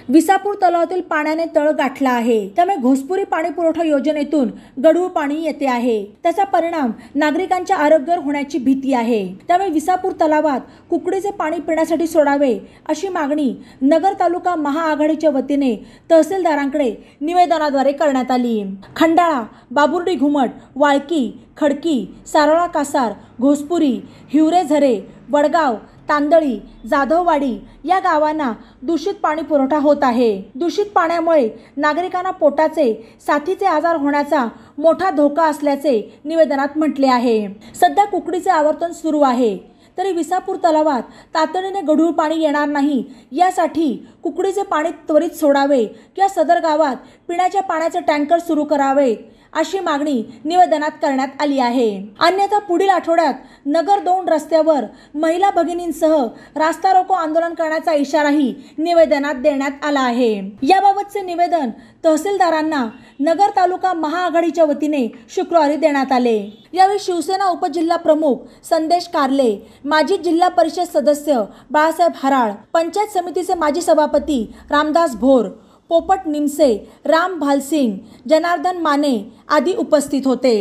विसापूर तलावातील पाण्याने तळ गाठला आहे, त्यामुळे घोसपुरी पाणी पुरवठा योजनेतून गढूळ पाणी येते आहे। त्याचा परिणाम नागरिकांच्या आरोग्यावर होण्याची भीती आहे। त्यामुळे विसापूर तलावात कुकडीचे पाणी पिण्यासाठी सोडावे अशी मागणी नगर तालुका महाआघाडीच्या वतीने तहसीलदारांकडे निवेदनाद्वारे करण्यात आली। खंडाळा, बाबुर्डी घुमट, वाळकी, खडकी, सारोळा कासार, घोसपुरी, हिवरे झरे, वडगाव, तांदळी, जाधववाडी या गावांना दूषित पाणी पुरवठा होत आहे। दूषित पाण्यामुळे नागरिकांना पोटाचे, साथीचे आजार होण्याचा मोठा धोका असल्याचे निवेदनात म्हटले आहे। सध्या कुकडीचे आवर्तन सुरू आहे, तरी विसापूर तलावात तातडीने गढूळ पाणी येणार नाही यासाठी कुकडीचे पाणी त्वरित सोडावे किंवा सदर गावात पिण्याच्या पाण्याचे टँकर सुरू करावेत अशी मागणी निवेदनात करण्यात आली आहे। अन्यथा पुढील आठवड्यात नगर 2 रस्त्यावर महिला भगिनींसह रास्ता रोको आंदोलन करण्याचा इशाराही निवेदनात देण्यात आला आहे। याबाबतचे निवेदन तहसीलदारांना नगर तालुका महाआघाडीच्या वतीने शुक्रवारी देण्यात आले। यावेळी शिवसेना उपजिल्हा प्रमुख संदेश कारले, माजी जिल्हा परिषद सदस्य बाळासाहेब हराळ, पंचायत समितीचे माजी सभापती रामदास भोर, पोपट निमसे, राम भालसिंग, जनार्दन माने आदी उपस्थित होते।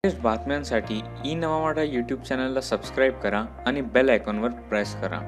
बातम्यांसाठी ई नवा मराठा यूट्यूब चॅनलला सबस्क्राईब करा आणि बेल आयकॉनवर प्रेस करा।